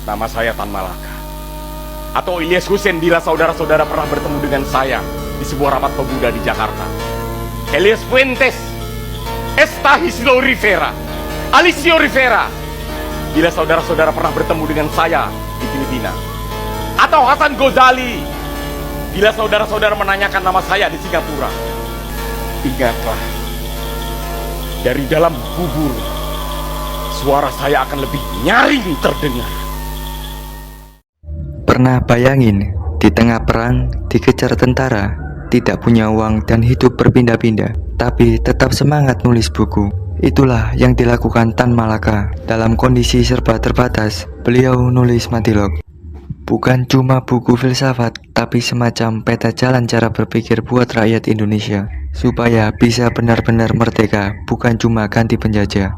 Nama saya Tan Malaka. Atau Ilyas Hussein bila saudara-saudara pernah bertemu dengan saya di sebuah rapat pemuda di Jakarta. Elias Fuentes, Estahislo Rivera, Alicio Rivera bila saudara-saudara pernah bertemu dengan saya di Filipina. Atau Hasan Ghazali bila saudara-saudara menanyakan nama saya di Singapura. Ingatlah, dari dalam kubur suara saya akan lebih nyaring terdengar. Pernah bayangin di tengah perang, dikejar tentara, tidak punya uang dan hidup berpindah-pindah, tapi tetap semangat nulis buku. Itulah yang dilakukan Tan Malaka. Dalam kondisi serba terbatas, beliau nulis Matilog. Bukan cuma buku filsafat, tapi semacam peta jalan cara berpikir buat rakyat Indonesia, supaya bisa benar-benar merdeka, bukan cuma ganti penjajah.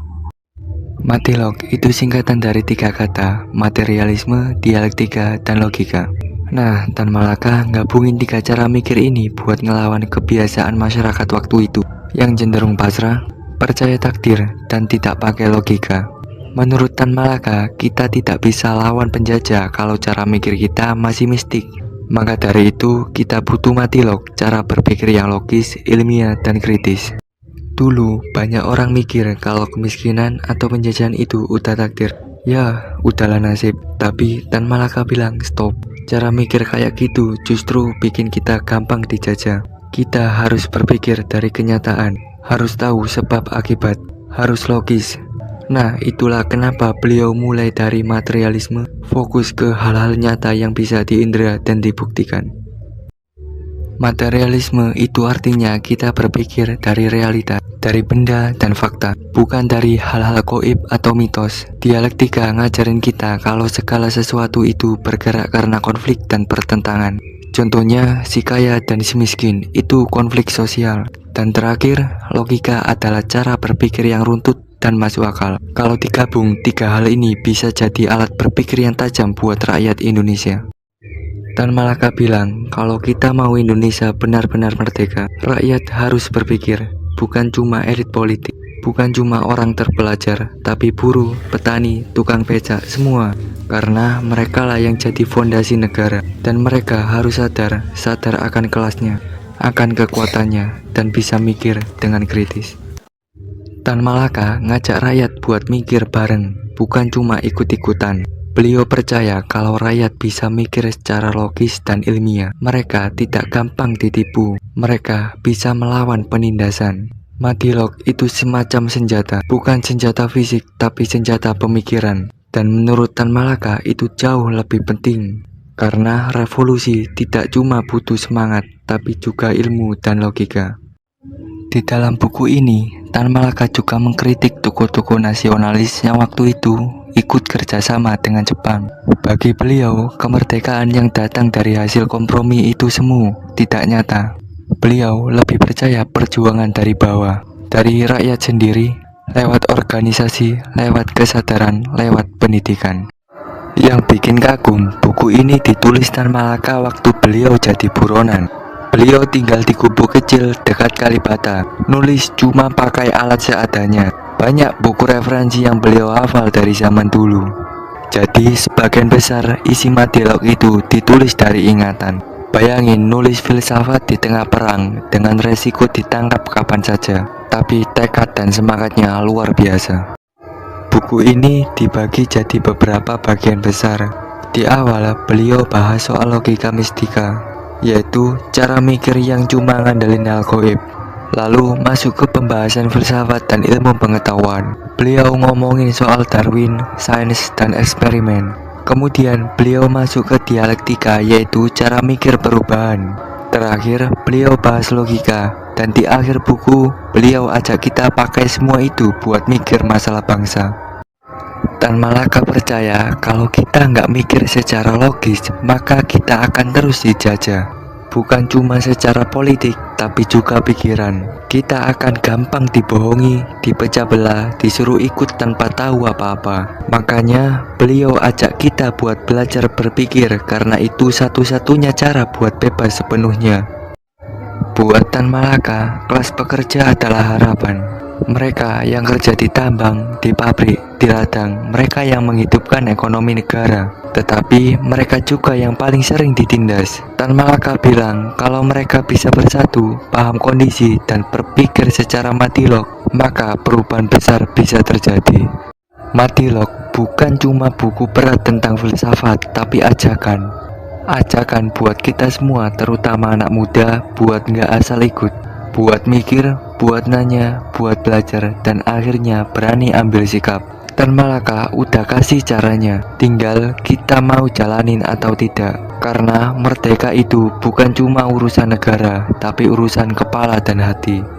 Matilog itu singkatan dari 3 kata, materialisme, dialektika, dan logika. Nah, Tan Malaka gabungin 3 cara mikir ini buat ngelawan kebiasaan masyarakat waktu itu, yang cenderung pasrah, percaya takdir, dan tidak pakai logika. Menurut Tan Malaka, kita tidak bisa lawan penjajah kalau cara mikir kita masih mistik. Maka dari itu, kita butuh Matilog, cara berpikir yang logis, ilmiah, dan kritis. Dulu, banyak orang mikir kalau kemiskinan atau penjajahan itu udah takdir. Ya, udahlah nasib. Tapi Tan Malaka bilang, stop. Cara mikir kayak gitu justru bikin kita gampang dijajah. Kita harus berpikir dari kenyataan, harus tahu sebab akibat, harus logis. Nah, itulah kenapa beliau mulai dari materialisme, fokus ke hal-hal nyata yang bisa diindra dan dibuktikan. Materialisme itu artinya kita berpikir dari realita, dari benda dan fakta, bukan dari hal-hal gaib atau mitos. Dialektika ngajarin kita kalau segala sesuatu itu bergerak karena konflik dan pertentangan. Contohnya, si kaya dan si miskin itu konflik sosial. Dan terakhir, logika adalah cara berpikir yang runtut dan masuk akal. Kalau digabung, 3 hal ini bisa jadi alat berpikir yang tajam buat rakyat Indonesia. Tan Malaka bilang, kalau kita mau Indonesia benar-benar merdeka, rakyat harus berpikir, bukan cuma elit politik, bukan cuma orang terpelajar, tapi buruh, petani, tukang becak, semua. Karena mereka lah yang jadi fondasi negara, dan mereka harus sadar akan kelasnya, akan kekuatannya, dan bisa mikir dengan kritis. Tan Malaka ngajak rakyat buat mikir bareng, bukan cuma ikut-ikutan. Beliau percaya kalau rakyat bisa mikir secara logis dan ilmiah, mereka tidak gampang ditipu, mereka bisa melawan penindasan. Matilog itu semacam senjata, bukan senjata fisik, tapi senjata pemikiran. Dan menurut Tan Malaka itu jauh lebih penting, karena revolusi tidak cuma butuh semangat, tapi juga ilmu dan logika. Di dalam buku ini, Tan Malaka juga mengkritik tokoh-tokoh nasionalis yang waktu itu ikut kerjasama dengan Jepang. Bagi beliau, kemerdekaan yang datang dari hasil kompromi itu semu, tidak nyata. Beliau lebih percaya perjuangan dari bawah, dari rakyat sendiri, lewat organisasi, lewat kesadaran, lewat pendidikan. Yang bikin kagum, buku ini ditulis Tan Malaka waktu beliau jadi buronan. Beliau tinggal di gubuk kecil dekat Kalibata, nulis cuma pakai alat seadanya. Banyak buku referensi yang beliau hafal dari zaman dulu. Jadi sebagian besar isi Matilog itu ditulis dari ingatan. Bayangin nulis filsafat di tengah perang dengan resiko ditangkap kapan saja, tapi tekad dan semangatnya luar biasa. Buku ini dibagi jadi beberapa bagian besar. Di awal beliau bahas soal logika mistika, yaitu cara mikir yang cuma ngandelin hal gaib. Lalu masuk ke pembahasan filsafat dan ilmu pengetahuan. Beliau ngomongin soal Darwin, sains, dan eksperimen. Kemudian beliau masuk ke dialektika, yaitu cara mikir perubahan. Terakhir beliau bahas logika. Dan di akhir buku beliau ajak kita pakai semua itu buat mikir masalah bangsa. Tan Malaka percaya kalau kita nggak mikir secara logis, maka kita akan terus dijajah. Bukan cuma secara politik, tapi juga pikiran. Kita akan gampang dibohongi, dipecah belah, disuruh ikut tanpa tahu apa-apa. Makanya beliau ajak kita buat belajar berpikir, karena itu satu-satunya cara buat bebas sepenuhnya. Buat Tan Malaka, kelas pekerja adalah harapan. Mereka yang kerja di tambang, di pabrik, di ladang, mereka yang menghidupkan ekonomi negara. Tetapi mereka juga yang paling sering ditindas. Tan Malaka bilang kalau mereka bisa bersatu, paham kondisi, dan berpikir secara matilog, maka perubahan besar bisa terjadi. Matilog bukan cuma buku berat tentang filsafat, tapi ajakan. Ajakan buat kita semua, terutama anak muda, buat nggak asal ikut. Buat mikir, buat nanya, buat belajar, dan akhirnya berani ambil sikap. Tan Malaka udah kasih caranya, tinggal kita mau jalanin atau tidak. Karena merdeka itu bukan cuma urusan negara, tapi urusan kepala dan hati.